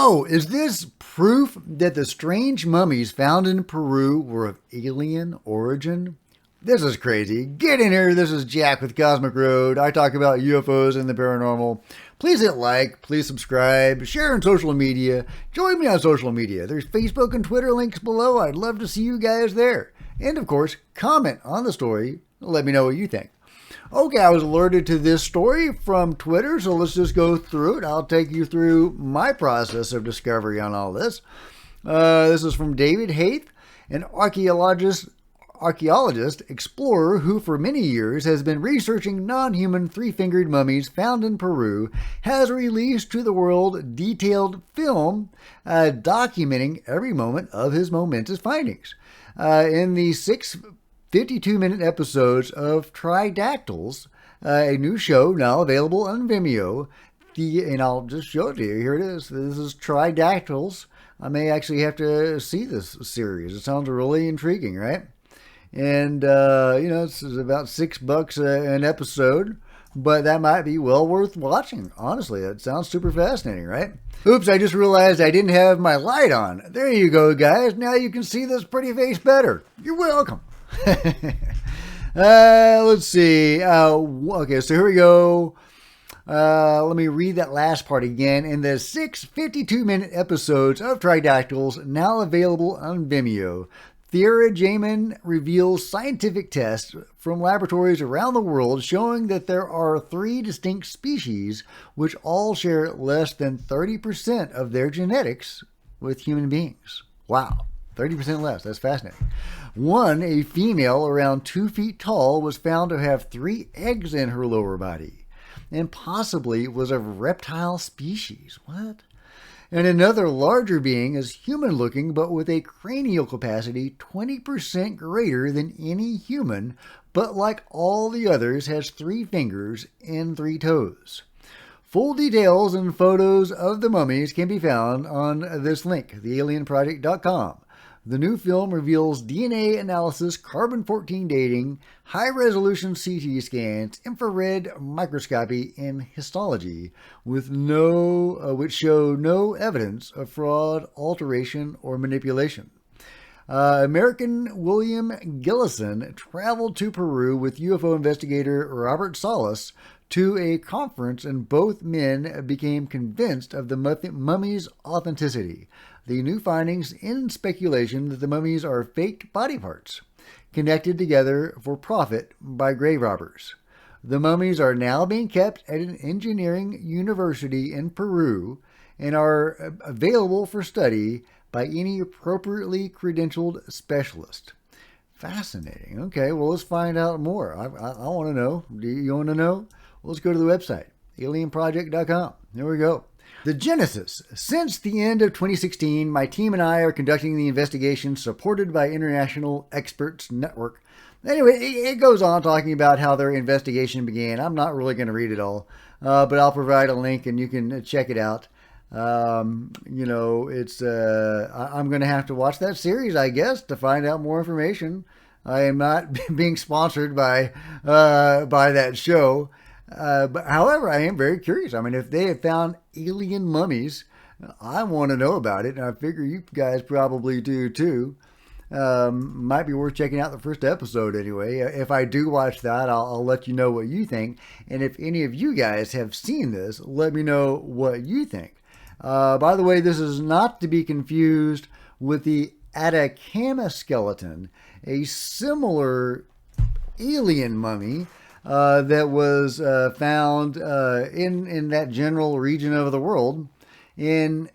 So, is this proof that the strange mummies found in Peru were of alien origin? This is crazy. Get in here. This is Jack with Cosmic Road. I talk about UFOs and the paranormal. Please hit like, please subscribe, share on social media. Join me on social media. There's Facebook and Twitter links below. I'd love to see you guys there. And of course, comment on the story. Let me know what you think. Okay, I was alerted to this story from Twitter, so let's just go through it. I'll take you through my process of discovery on all this. This is from David Haith, an archaeologist, explorer who for many years has been researching non-human three-fingered mummies found in Peru, has released to the world detailed film documenting every moment of his momentous findings. In the 52-minute episodes of Tridactyls, a new show now available on Vimeo. And I'll just show it to you. Here it is. This is Tridactyls. I may actually have to see this series. It sounds really intriguing, right? And, it's about $6 an episode, but that might be well worth watching. Honestly, it sounds super fascinating, right? Oops, I just realized I didn't have my light on. There you go, guys. Now you can see this pretty face better. You're welcome. Let's see. Okay, so here we go. Let me read that last part again. In the 52-minute episodes of Tridactyls, now available on Vimeo, Thera Jamin reveals scientific tests from laboratories around the world showing that there are 3 distinct species which all share less than 30% of their genetics with human beings. Wow. 30% less. That's fascinating. One, a female around 2 feet tall, was found to have 3 eggs in her lower body and possibly was of reptile species. What? And another larger being is human-looking but with a cranial capacity 20% greater than any human, but like all the others has 3 fingers and 3 toes. Full details and photos of the mummies can be found on this link, thealienproject.com. The new film reveals DNA analysis, carbon-14 dating, high-resolution CT scans, infrared microscopy, and histology, with which show no evidence of fraud, alteration, or manipulation. American William Gillison traveled to Peru with UFO investigator Robert Salas to a conference, and both men became convinced of the mummy's authenticity. The new findings end speculation that the mummies are faked body parts, connected together for profit by grave robbers. The mummies are now being kept at an engineering university in Peru and are available for study by any appropriately credentialed specialist. Fascinating. Okay, well, let's find out more. I want to know. Do you want to know? Well, let's go to the website, alienproject.com. There we go. The genesis. Since the end of 2016, my team and I are conducting the investigation supported by International Experts Network. Anyway, it goes on talking about how their investigation began. I'm not really going to read it all, but I'll provide a link and you can check it out. I'm going to have to watch that series, I guess, to find out more information. I am not being sponsored by that show. But however, I am very curious. I mean, if they have found alien mummies, I want to know about it. And I figure you guys probably do too. Might be worth checking out the first episode anyway. If I do watch that, I'll let you know what you think. And if any of you guys have seen this, let me know what you think. By the way, this is not to be confused with the Atacama Skeleton, a similar alien mummy that was found in that general region of the world. And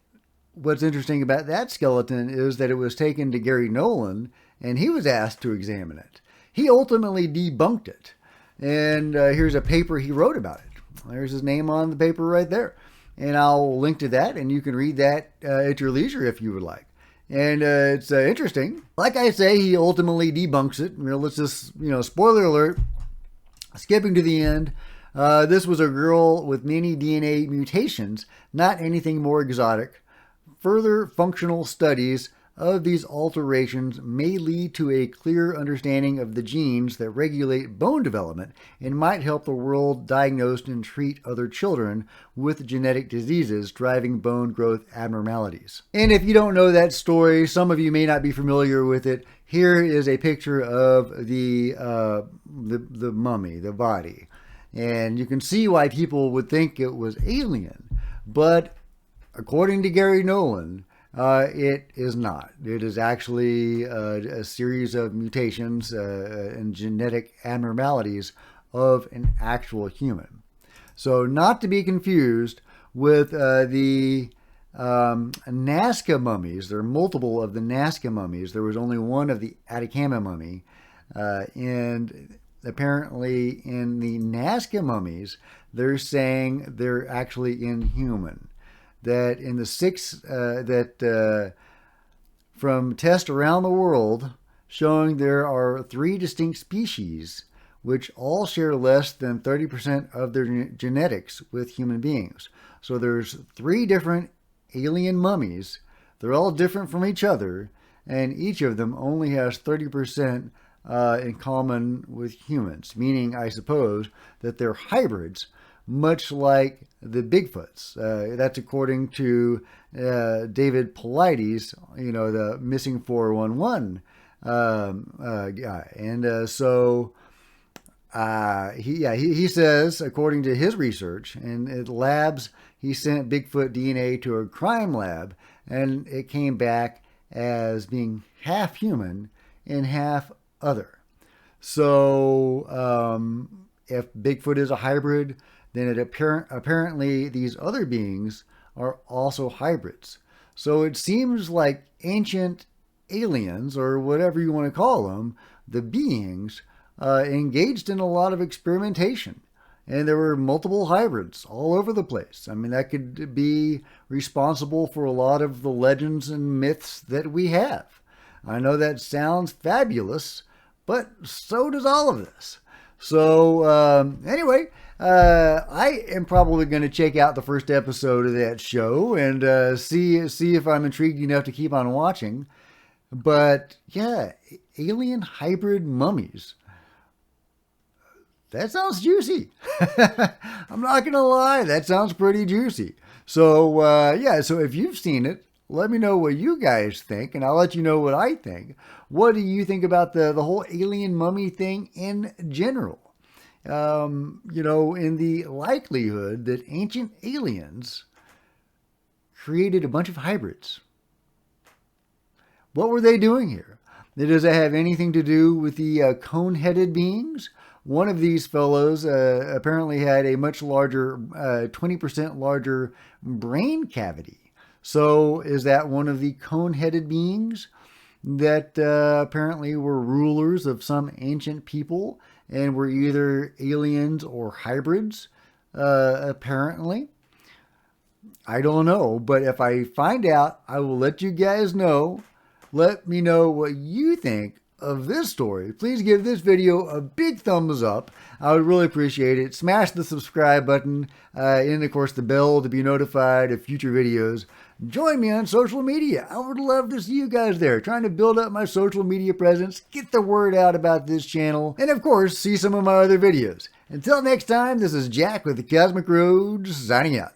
what's interesting about that skeleton is that it was taken to Gary Nolan, and he was asked to examine it. He ultimately debunked it. And here's a paper he wrote about it. There's his name on the paper right there. And I'll link to that, and you can read that at your leisure if you would like. And it's interesting. Like I say, he ultimately debunks it. Let's just, spoiler alert. Skipping to the end, this was a girl with many DNA mutations, not anything more exotic. Further functional studies of these alterations may lead to a clearer understanding of the genes that regulate bone development and might help the world diagnose and treat other children with genetic diseases driving bone growth abnormalities. And if you don't know that story, some of you may not be familiar with it. Here is a picture of the mummy, the body. And you can see why people would think it was alien. But according to Gary Nolan, it is not. It is actually a series of mutations and genetic abnormalities of an actual human. So not to be confused with the Nazca mummies. There are multiple of the Nazca mummies. There was only one of the Atacama mummy. And apparently in the Nazca mummies, they're saying they're actually inhuman. That in the from tests around the world showing there are 3 distinct species which all share less than 30% of their genetics with human beings. So there's 3 different alien mummies. They're all different from each other, and each of them only has 30% in common with humans, meaning, I suppose, that they're hybrids, much like the Bigfoots. That's according to David Paulides, the missing 411 guy. And he says, according to his research, and at labs, he sent Bigfoot DNA to a crime lab, and it came back as being half human and half other. So if Bigfoot is a hybrid, then apparently these other beings are also hybrids. So it seems like ancient aliens, or whatever you want to call them, the beings, engaged in a lot of experimentation. And there were multiple hybrids all over the place. I mean, that could be responsible for a lot of the legends and myths that we have. I know that sounds fabulous, but so does all of this. So anyway, I am probably going to check out the first episode of that show and see if I'm intrigued enough to keep on watching. But yeah, alien hybrid mummies. That sounds juicy. I'm not going to lie. That sounds pretty juicy. So so if you've seen it, let me know what you guys think, and I'll let you know what I think. What do you think about the whole alien mummy thing in general? In the likelihood that ancient aliens created a bunch of hybrids. What were they doing here? Does it have anything to do with the cone-headed beings? One of these fellows apparently had a much larger, 20% larger brain cavity. So is that one of the cone-headed beings that apparently were rulers of some ancient people and were either aliens or hybrids, apparently? I don't know, but if I find out, I will let you guys know. Let me know what you think of this story. Please give this video a big thumbs up. I would really appreciate it. Smash the subscribe button and of course the bell to be notified of future videos. Join me on social media. I would love to see you guys there, trying to build up my social media presence, get the word out about this channel, and of course see some of my other videos. Until next time, this is Jack with the Cosmic Roads signing out.